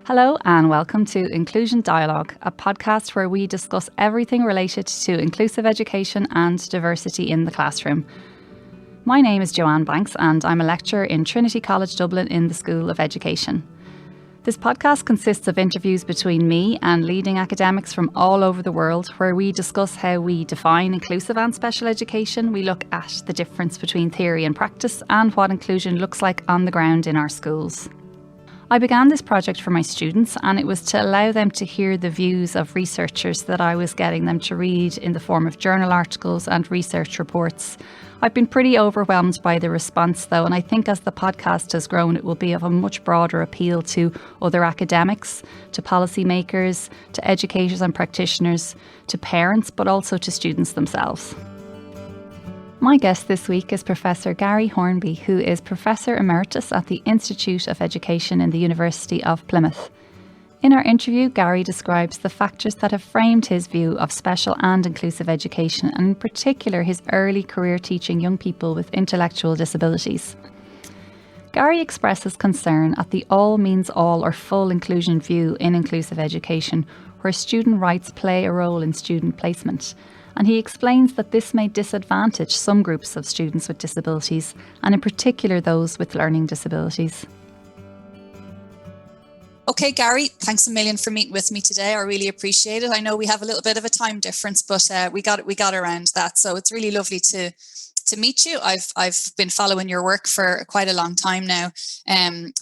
Hello and welcome to Inclusion Dialogue, a podcast where we discuss everything related to inclusive education and diversity in the classroom. My name is Joanne Banks and I'm a lecturer in Trinity College Dublin in the School of Education. This podcast consists of interviews between me and leading academics from all over the world where we discuss how we define inclusive and special education. We look at the difference between theory and practice and what inclusion looks like on the ground in our schools. I began this project for my students, and it was to allow them to hear the views of researchers that I was getting them to read in the form of journal articles and research reports. I've been pretty overwhelmed by the response though, and I think as the podcast has grown, it will be of a much broader appeal to other academics, to policymakers, to educators and practitioners, to parents, but also to students themselves. My guest this week is Professor Garry Hornby, who is Professor Emeritus at the Institute of Education in the University of Plymouth. In our interview, Garry describes the factors that have framed his view of special and inclusive education, and in particular his early career teaching young people with intellectual disabilities. Garry expresses concern at the all means all or full inclusion view in inclusive education, where student rights play a role in student placement. And he explains that this may disadvantage some groups of students with disabilities, and in particular those with learning disabilities. Okay, Garry, thanks a million for meeting with me today. I really appreciate it. I know we have a little bit of a time difference, but we got around that. So it's really lovely to meet you. I've been following your work for quite a long time now.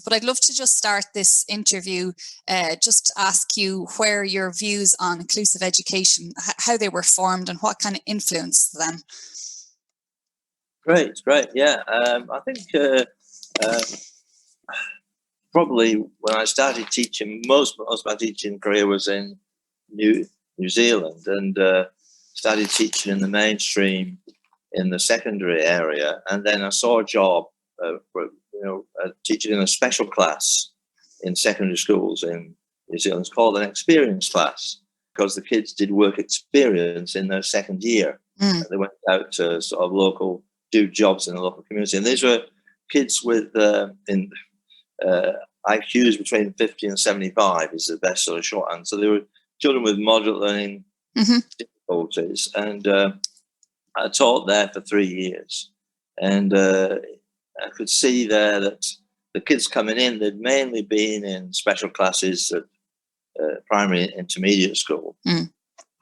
But I'd love to just start this interview, just ask you where your views on inclusive education, how they were formed and what kind of influenced them. Great. Yeah, I think probably when I started teaching, most of my teaching career was in New Zealand, and started teaching in the mainstream in the secondary area, and then I saw a job teaching in a special class in secondary schools in New Zealand. It's called an experience class because the kids did work experience in their second year. They went out to sort of do jobs in the local community, and these were kids with IQs between 50 and 75 is the best sort of shorthand. So they were children with moderate learning difficulties, and I taught there for 3 years, and I could see there that the kids coming in, they'd mainly been in special classes at primary and intermediate school, and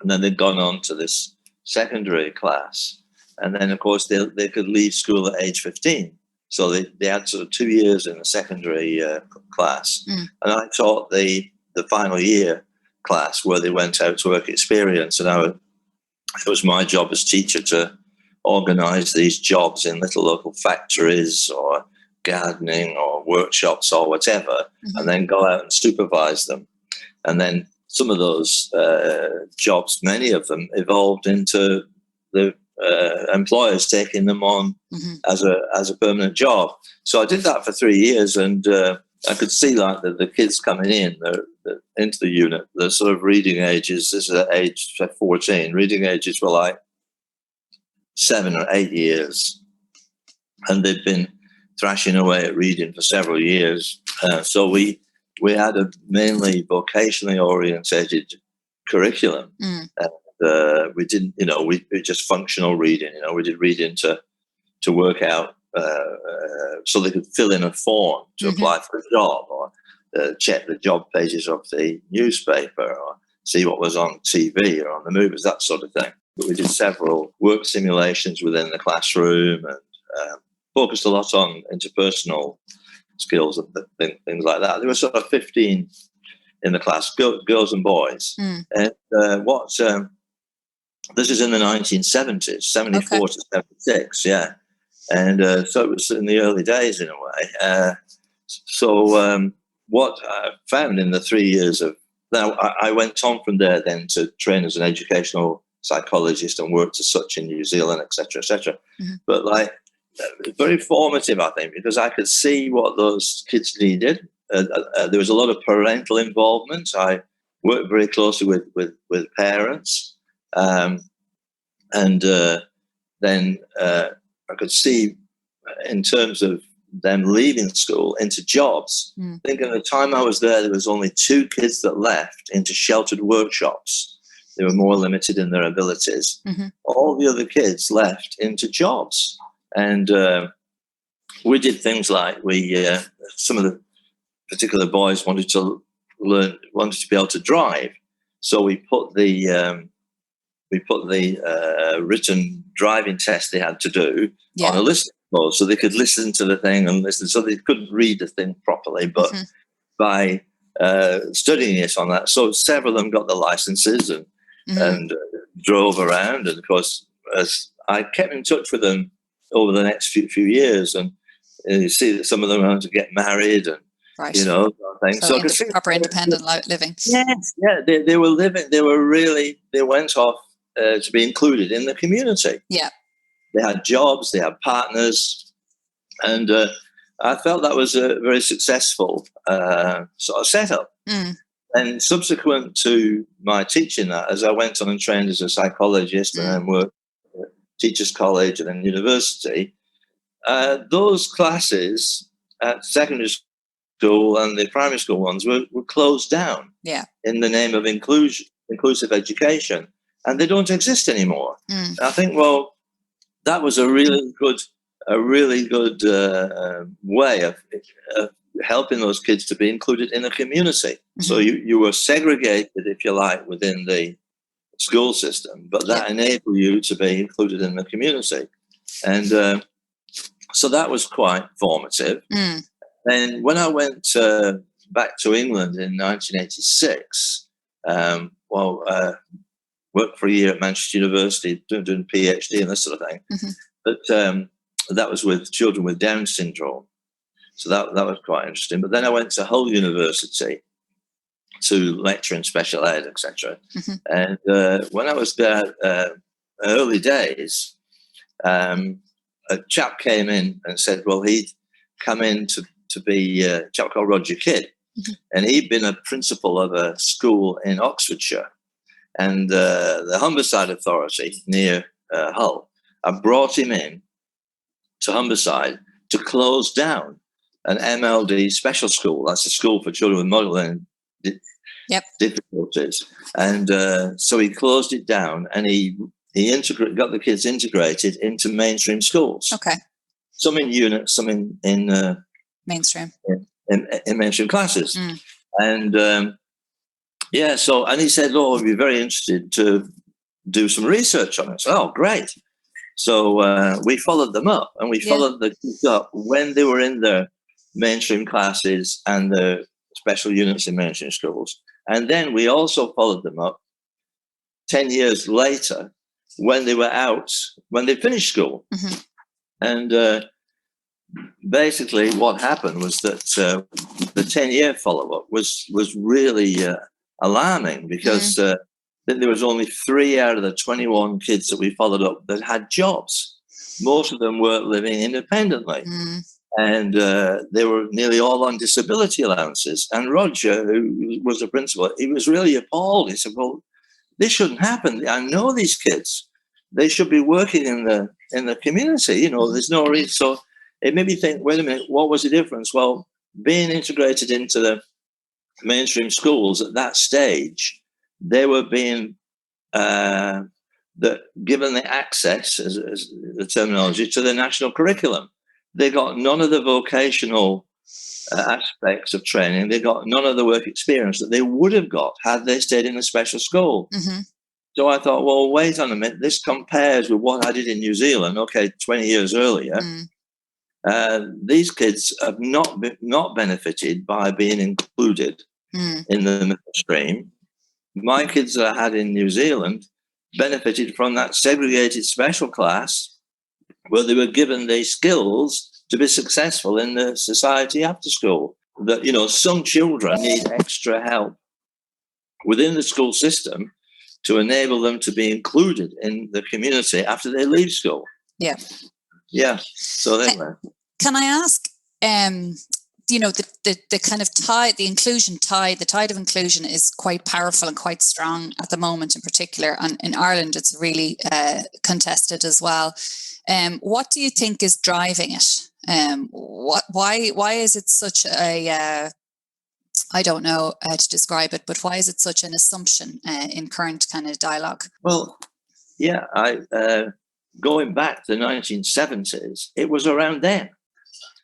then they'd gone on to this secondary class, and then of course they could leave school at age 15, so they had sort of 2 years in a secondary class, and I taught the final year class where they went out to work experience, and it was my job as teacher to organise these jobs in little local factories or gardening or workshops or whatever, and then go out and supervise them. And then some of those jobs, many of them, evolved into the employers taking them on as a permanent job. So I did that for 3 years, and I could see like the kids coming in into the unit, the sort of reading ages, this is at age 14, reading ages were like 7 or 8 years, and they'd been thrashing away at reading for several years. So we had a mainly vocationally orientated curriculum. We didn't, we just functional reading. We did reading to work out, so they could fill in a form to apply for a job, or check the job pages of the newspaper, or see what was on TV or on the movies, that sort of thing. But we did several work simulations within the classroom, and focused a lot on interpersonal skills and things like that. There were sort of 15 in the class, girls and boys. And this is in the 1970s, 74 to 76, yeah. And so it was in the early days in a way. What I found in the 3 years now, I went on from there then to train as an educational psychologist and worked as such in New Zealand, etc., etc. But very formative, I think, because I could see what those kids needed. There was a lot of parental involvement. I worked very closely with parents, and then I could see in terms of them leaving school into jobs. I think at the time I was there was only 2 kids that left into sheltered workshops. They were more limited in their abilities. All the other kids left into jobs. And we did things like some of the particular boys wanted to be able to drive. So we put the written driving test they had to do on a listening mode, so they could listen to the thing and listen. So they couldn't read the thing properly, but by studying it on that, so several of them got the licenses and drove around. And of course, as I kept in touch with them over the next few years, and you see that some of them are going to get married and. Right. You know, things. So proper independent living. Yes, yeah, they were living. They went off to be included in the community. Yeah, they had jobs, they had partners, and I felt that was a very successful sort of setup. And subsequent to my teaching that, as I went on and trained as a psychologist and then worked at Teachers College and then university, those classes at secondary school and the primary school ones were closed down in the name of inclusive education, and they don't exist anymore. I think, well, that was a really good way of helping those kids to be included in a community. So you were segregated, if you like, within the school system, but that enabled you to be included in the community. And so that was quite formative. Then when I went back to England in 1986, worked for a year at Manchester University doing PhD and this sort of thing. But that was with children with Down syndrome. So that was quite interesting. But then I went to Hull University to lecture in special ed, etc. And when I was there, early days, a chap came in and said, well, he'd come in to be a chap called Roger Kidd, and he'd been a principal of a school in Oxfordshire, and the Humberside Authority near Hull had brought him in to Humberside to close down an MLD special school. That's a school for children with motor learning difficulties, and so he closed it down, and he got the kids integrated into mainstream schools. Some in units, some in mainstream. In mainstream classes. And and he said, oh, I'd be very interested to do some research on it. So, oh, great. So we followed them up, and we followed the kids up when they were in their mainstream classes and the special units in mainstream schools. And then we also followed them up 10 years later when they were out, when they finished school. And basically what happened was that the 10-year follow-up was really alarming, because there was only 3 out of the 21 kids that we followed up that had jobs. Most of them weren't living independently. And they were nearly all on disability allowances. And Roger, who was the principal, he was really appalled. He said, well, this shouldn't happen. I know these kids. They should be working in the community. You know, there's no reason. So it made me think, wait a minute, what was the difference? Well, being integrated into the mainstream schools at that stage, they were being given the access, as the terminology, to the national curriculum. They got none of the vocational aspects of training. They got none of the work experience that they would have got had they stayed in a special school. So I thought, well, wait on a minute. This compares with what I did in New Zealand, 20 years earlier. These kids have not benefited by being included in the mainstream. My kids that I had in New Zealand benefited from that segregated special class, where they were given the skills to be successful in the society after school. That, you know, some children need extra help within the school system to enable them to be included in the community after they leave school. So anyway. Can I ask, you know, the kind of tide, the inclusion tide, the tide of inclusion is quite powerful and quite strong at the moment in particular. And in Ireland, it's really contested as well. What do you think is driving it? Why is it such a I don't know how to describe it, but why is it such an assumption in current kind of dialogue? Well, yeah, going back to the 1970s, it was around then.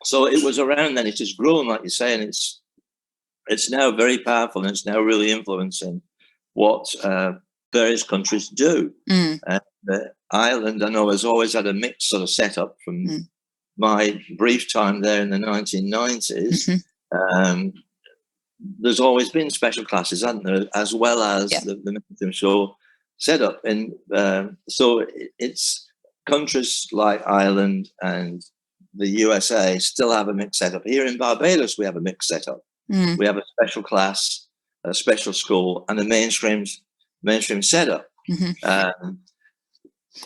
So it was around then. It has grown, like you say, and it's now very powerful, and it's now really influencing what various countries do. Ireland, I know, has always had a mixed sort of setup from my brief time there in the 1990s. There's always been special classes, hasn't there, as well as the mainstream school setup. And so it's countries like Ireland and the USA still have a mixed setup. Here in Barbados, we have a mixed setup. We have a special class, a special school, and a mainstream setup.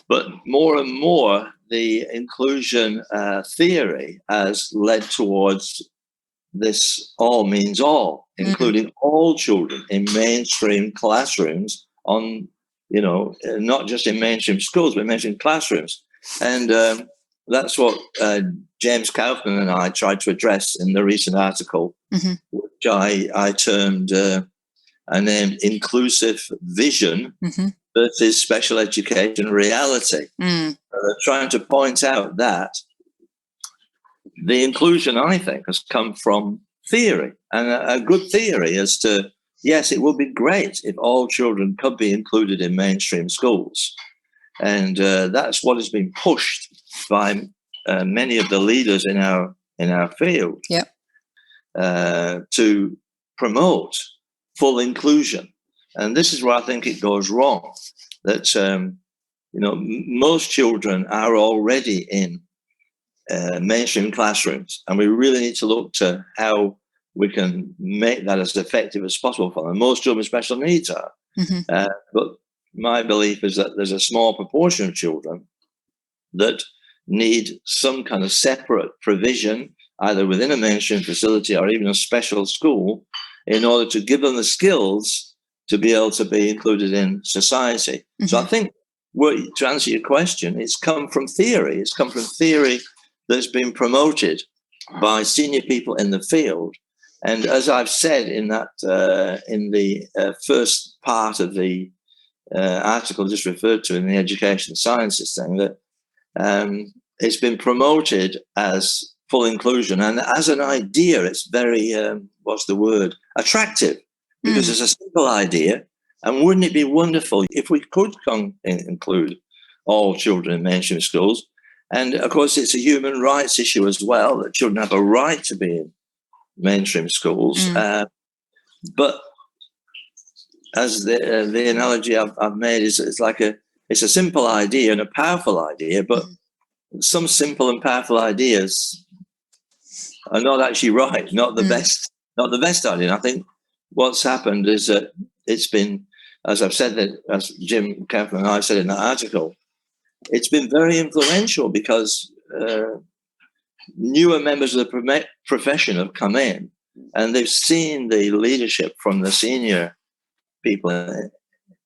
But more and more, the inclusion theory has led towards this all means all, including all children in mainstream classrooms on, not just in mainstream schools, but mainstream classrooms. And that's what James Kaufman and I tried to address in the recent article, which I termed and named Inclusive Vision versus Special Education Reality. Trying to point out that the inclusion, I think, has come from theory, and a good theory as to, yes, it would be great if all children could be included in mainstream schools. And that's what has been pushed by many of the leaders in our field to promote full inclusion. And this is where I think it goes wrong, that, most children are already in mainstream classrooms, and we really need to look to how we can make that as effective as possible for them. Most children with special needs are. But my belief is that there's a small proportion of children that need some kind of separate provision, either within a mainstream facility or even a special school, in order to give them the skills to be able to be included in society. So I think, to answer your question, it's come from theory. It's come from theory that's been promoted by senior people in the field. And as I've said in that in the first part of the article just referred to in the education sciences thing, that it's been promoted as full inclusion. And as an idea, it's very, attractive, because it's a simple idea. And wouldn't it be wonderful if we could include all children in mainstream schools? And of course, it's a human rights issue as well, that children have a right to be in mainstream schools. But as the analogy I've made is, it's a simple idea and a powerful idea, but some simple and powerful ideas are not actually right, not the best idea. And I think what's happened is that it's been, as I've said, that as Jim Kaufman and I said in that article, it's been very influential because newer members of the profession have come in, and they've seen the leadership from the senior people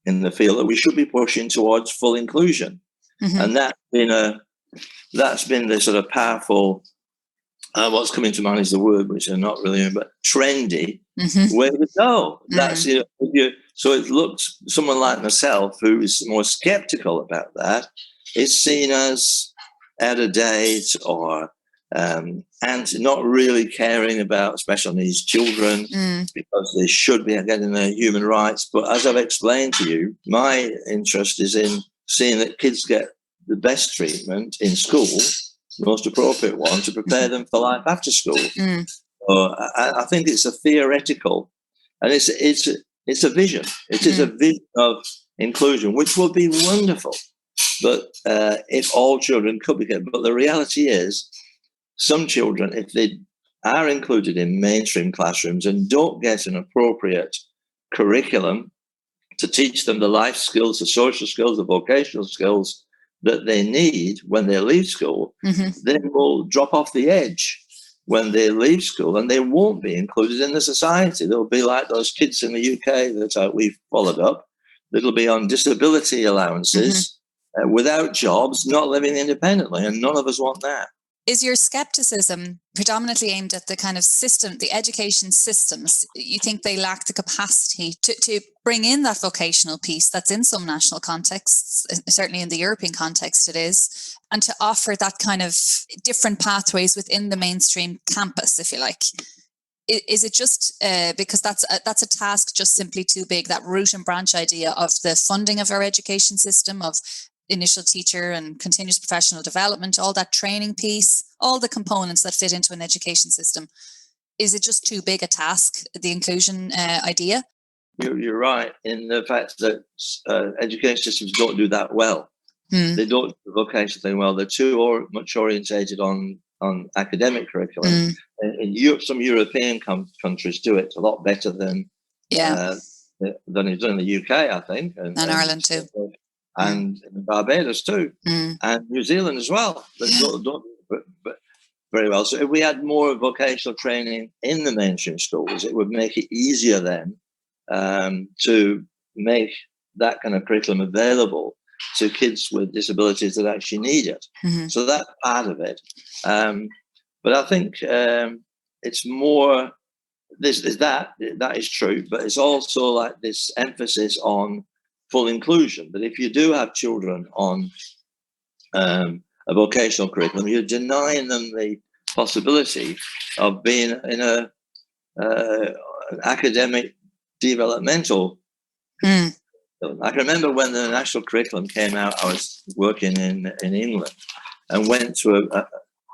in the field that we should be pushing towards full inclusion. And that's been the sort of powerful, what's coming to mind is the word, which are not really, but trendy way to go. That's, so it looks, someone like myself who is more skeptical about that is seen as out of date or and not really caring about special needs children because they should be getting their human rights. But as I've explained to you, my interest is in seeing that kids get the best treatment in school, the most appropriate one, to prepare them for life after school. So I think it's a theoretical, and it's a vision. It is a vision of inclusion, which will be wonderful. But if all children could be get, but the reality is, some children, if they are included in mainstream classrooms and don't get an appropriate curriculum to teach them the life skills, the social skills, the vocational skills that they need when they leave school, they will drop off the edge when they leave school, and they won't be included in the society. They'll be like those kids in the UK that we've followed up, that'll be on disability allowances, without jobs, not living independently, and none of us want that. Is your skepticism predominantly aimed at the kind of system, the education systems? You think they lack the capacity to bring in that vocational piece that's in some national contexts, certainly in the European context it is, and to offer that kind of different pathways within the mainstream campus, if you like? Is it just because that's a task just simply too big, that root and branch idea of the funding of our education system, of initial teacher and continuous professional development, all that training piece, all the components that fit into an education system? Is it just too big a task, the inclusion idea? You're right in the fact that education systems don't do that well. They don't do the vocational thing well. They're too much orientated on academic curriculum. In Europe, some European countries do it a lot better than it's done in the UK, I think. And Ireland too. And Barbados too. And New Zealand as well. They don't do it very well. So if we had more vocational training in the mainstream schools, it would make it easier then to make that kind of curriculum available to kids with disabilities that actually need it. So that's part of it. But I think it's more, that is true, but it's also like this emphasis on full inclusion, that if you do have children on a vocational curriculum, you're denying them the possibility of being in an academic developmental. I can remember when the national curriculum came out, I was working in England and went to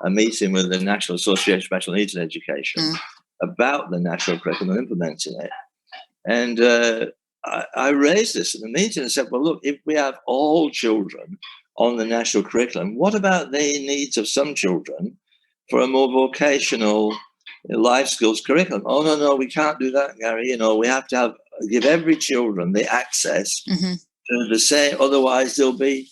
a meeting with the National Association of Special Needs in Education about the national curriculum and implementing it. And I raised this in the meeting and said, well, look, if we have all children on the national curriculum, what about the needs of some children for a more vocational life skills curriculum? Oh, no, we can't do that, Gary. We have to give every children the access to the same, otherwise they'll be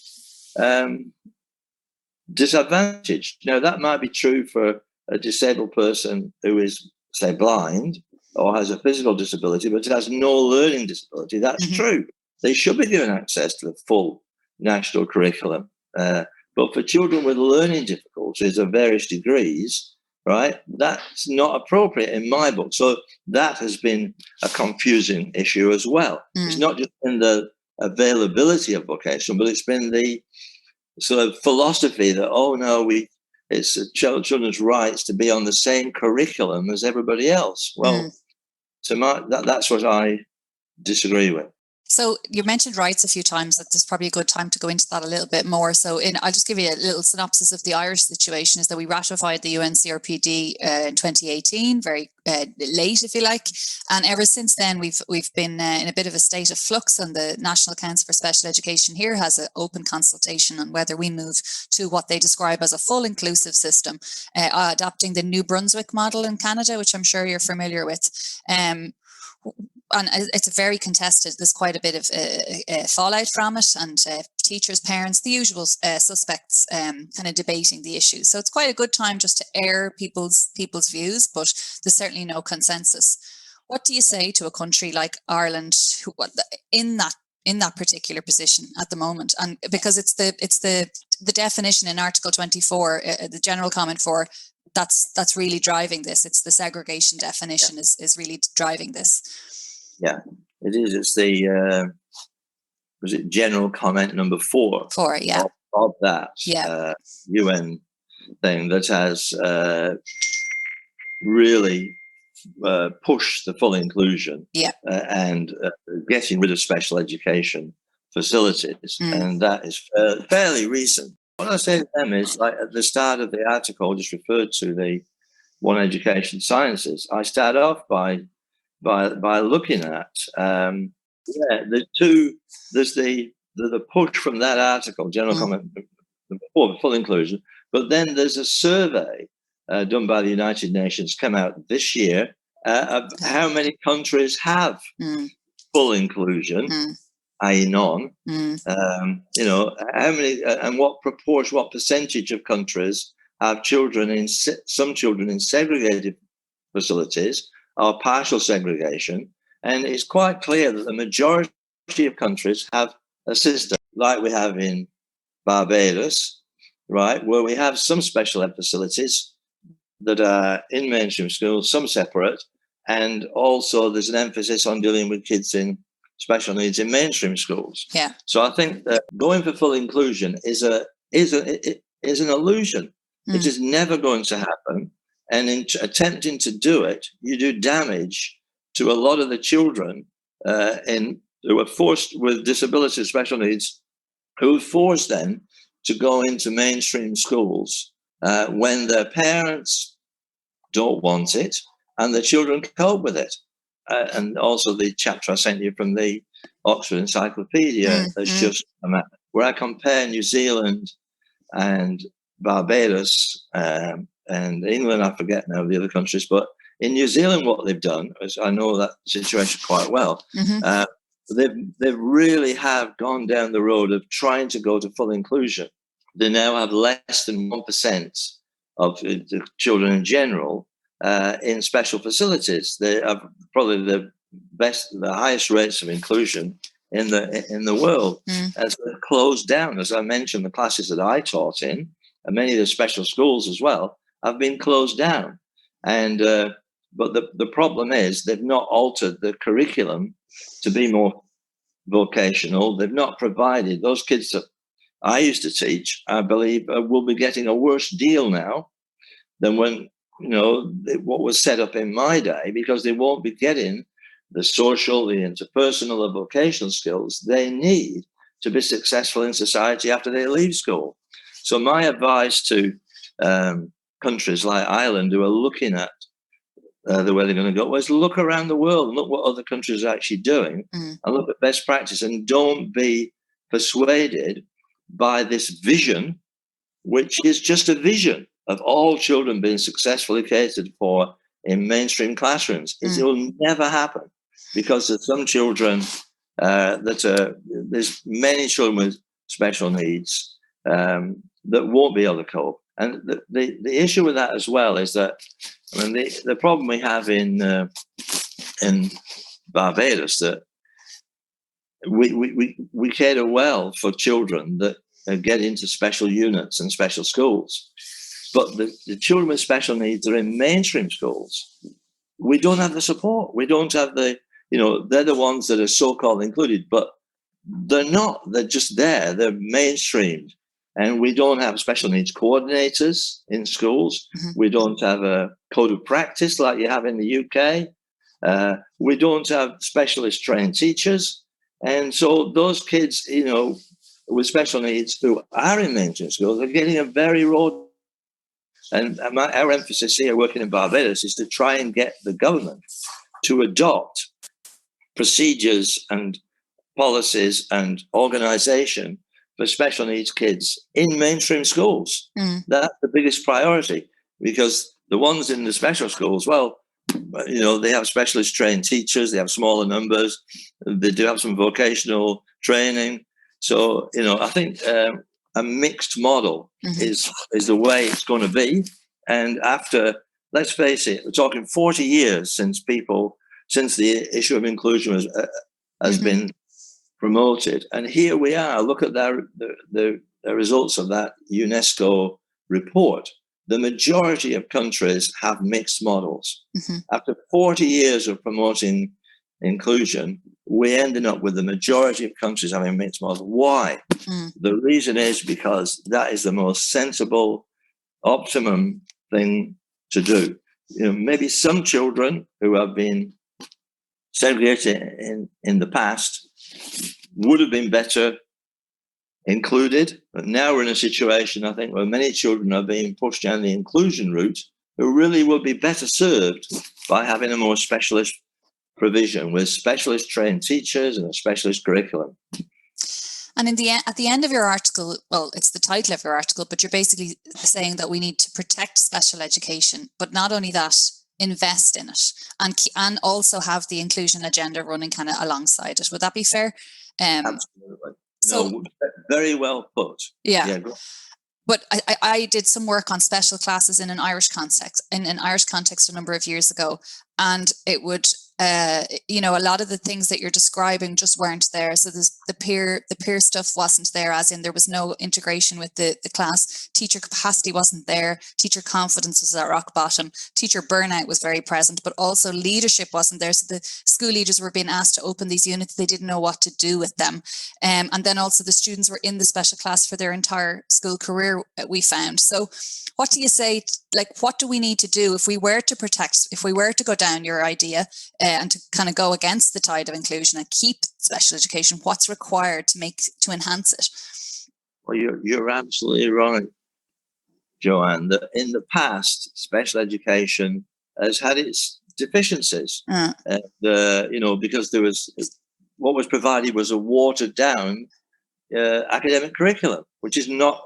disadvantaged. That might be true for a disabled person who is, say, blind or has a physical disability, but has no learning disability. That's true. They should be given access to the full national curriculum. But for children with learning difficulties of various degrees, right, that's not appropriate in my book. So that has been a confusing issue as well. It's not just in the availability of vocation, but it's been the sort of philosophy that, oh no, it's children's rights to be on the same curriculum as everybody else. Well, that's what I disagree with. So you mentioned rights a few times. That there's probably a good time to go into that a little bit more. So I'll just give you a little synopsis of the Irish situation. Is that we ratified the UN CRPD in 2018, very late, if you like, and ever since then we've been in a bit of a state of flux. And the National Council for Special Education here has an open consultation on whether we move to what they describe as a full inclusive system, adopting the New Brunswick model in Canada, which I'm sure you're familiar with. And it's very contested. There's quite a bit of fallout from it, and teachers, parents, the usual suspects kind of debating the issues. So it's quite a good time just to air people's views, but there's certainly no consensus. What do you say to a country like Ireland who, in that particular position at the moment? And because it's the definition in Article 24, the general comment for that's really driving this. It's the segregation definition is really driving this. Yeah, it is. It's the was it general comment number 4? 4, yeah. Of that UN thing that has really pushed the full inclusion and getting rid of special education facilities, and that is fairly recent. What I say to them is, like at the start of the article, just referred to the One Education Sciences. I start off by looking at the two. There's the push from that article, general comment for full inclusion, but then there's a survey done by the United Nations come out this year of how many countries have full inclusion, i.e. none. How many and what proportion, what percentage of countries have some children in segregated facilities or partial segregation. And it's quite clear that the majority of countries have a system like we have in Barbados, right, where we have some special ed facilities that are in mainstream schools, some separate, and also there's an emphasis on dealing with kids in special needs in mainstream schools. Yeah. So I think that going for full inclusion is an illusion. It is never going to happen. And in attempting to do it, you do damage to a lot of the children who are forced with disabilities, special needs, who force them to go into mainstream schools when their parents don't want it and the children cope with it. And also the chapter I sent you from the Oxford Encyclopedia that's just where I compare New Zealand and Barbados and England. I forget now the other countries, but in New Zealand, what they've done is, I know that situation quite well. They really have gone down the road of trying to go to full inclusion. They now have less than 1% of the children in general in special facilities. They have probably the highest rates of inclusion in the world. And so they've closed down, as I mentioned, the classes that I taught in, and many of the special schools as well, have been closed down. And but the problem is they've not altered the curriculum to be more vocational. They've not provided those kids that I used to teach, I believe, will be getting a worse deal now than when, what was set up in my day, because they won't be getting the social, the interpersonal, the vocational skills they need to be successful in society after they leave school. So my advice to countries like Ireland who are looking at the way they're going to go is look around the world and look what other countries are actually doing and look at best practice, and don't be persuaded by this vision, which is just a vision of all children being successfully catered for in mainstream classrooms. It will never happen, because there's some children there's many children with special needs that won't be able to cope. And the issue with that as well is that, the problem we have in Barbados, that we cater well for children that get into special units and special schools, but the children with special needs are in mainstream schools. We don't have the support. We don't have they're the ones that are so-called included, but they're not. They're just there. They're mainstreamed. And we don't have special needs coordinators in schools. We don't have a code of practice like you have in the UK. We don't have specialist trained teachers. And so those kids, with special needs who are in mainstream schools are getting a very raw. And our emphasis here working in Barbados is to try and get the government to adopt procedures and policies and organization for special needs kids in mainstream schools. That's the biggest priority, because the ones in the special schools, they have specialist trained teachers, they have smaller numbers, they do have some vocational training. So, I think a mixed model is the way it's going to be. And after, let's face it, we're talking 40 years since the issue of inclusion has been promoted. And here we are. Look at the results of that UNESCO report. The majority of countries have mixed models. After 40 years of promoting inclusion, we're ending up with the majority of countries having mixed models. Why? The reason is because that is the most sensible, optimum thing to do. Maybe some children who have been segregated in the past would have been better included, but now we're in a situation, I think, where many children are being pushed down the inclusion route who really would be better served by having a more specialist provision with specialist trained teachers and a specialist curriculum. And at the end of your article, well, it's the title of your article, but you're basically saying that we need to protect special education, but not only that, invest in it and also have the inclusion agenda running kind of alongside it. Would that be fair? Absolutely. So, very well put. Yeah. But I did some work on special classes in an Irish context a number of years ago, and it would a lot of the things that you're describing just weren't there. So there's the peer stuff wasn't there, as in there was no integration with the class. Teacher capacity wasn't there. Teacher confidence was at rock bottom. Teacher burnout was very present, but also leadership wasn't there. So the school leaders were being asked to open these units. They didn't know what to do with them. And then also the students were in the special class for their entire school career, we found. So what do you say, what do we need to do if we were to go down your idea and to kind of go against the tide of inclusion and keep special education? What's required to enhance it? Well, you're absolutely right, Joanne, that in the past, special education has had its deficiencies. Because there was, what was provided was a watered down academic curriculum, which is not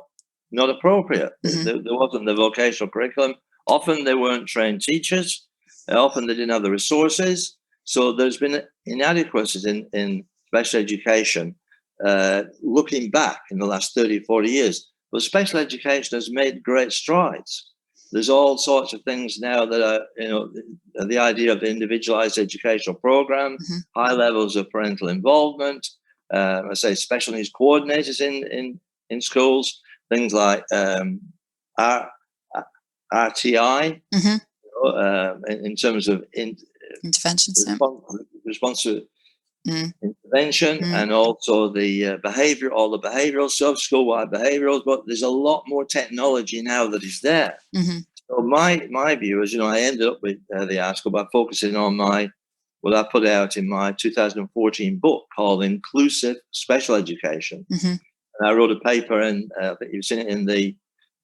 appropriate. Mm-hmm. There wasn't the vocational curriculum. Often they weren't trained teachers. Often they didn't have the resources. So there's been inadequacies in special education looking back in the last 30, 40 years. But special education has made great strides. There's all sorts of things now that are, the idea of the individualized educational program, mm-hmm. high levels of parental involvement, I say special needs coordinators in schools, things like RTI, mm-hmm. In terms of interventions, response to intervention, and also the behavioral stuff, school-wide behaviorals. But there's a lot more technology now that is there. Mm-hmm. So my view is, I ended up with the article by focusing on what I put out in my 2014 book called Inclusive Special Education. Mm-hmm. And I wrote a paper, and I think you've seen it in the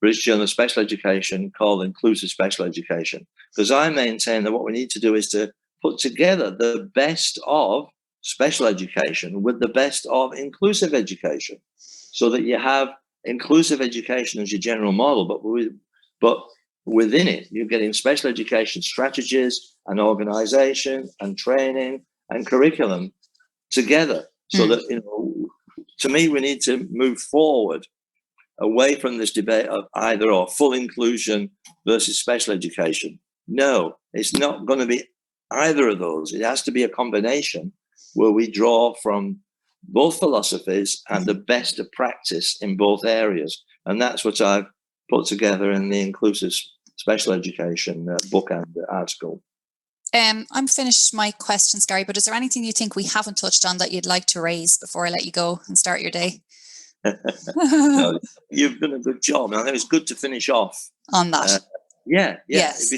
British Journal of Special Education, called Inclusive Special Education, because I maintain that what we need to do is to put together the best of special education with the best of inclusive education, so that you have inclusive education as your general model, but within it, you're getting special education strategies and organization and training and curriculum together, so that, to me, we need to move forward away from this debate of either or, full inclusion versus special education. No, it's not going to be either of those. It has to be a combination where we draw from both philosophies and the best of practice in both areas. And that's what I've put together in the Inclusive Special Education book and article. I'm finished my questions, Gary, but is there anything you think we haven't touched on that you'd like to raise before I let you go and start your day? No, you've done a good job. I think it's good to finish off on that. Yes,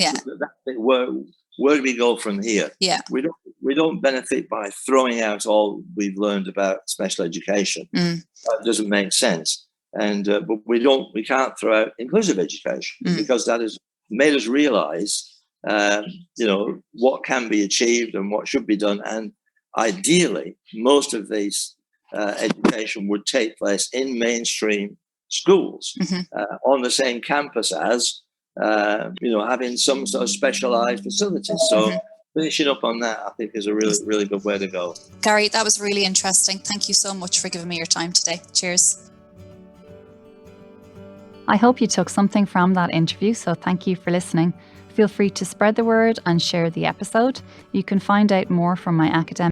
where do we go from here? Yeah, we don't benefit by throwing out all we've learned about special education. That doesn't make sense. And but we can't throw out inclusive education, because that has made us realize what can be achieved and what should be done. And ideally, most of these education would take place in mainstream schools, on the same campus as, having some sort of specialized facilities. So finishing up on that, I think, is a really, really good way to go. Gary, that was really interesting. Thank you so much for giving me your time today. Cheers. I hope you took something from that interview, so thank you for listening. Feel free to spread the word and share the episode. You can find out more from my academic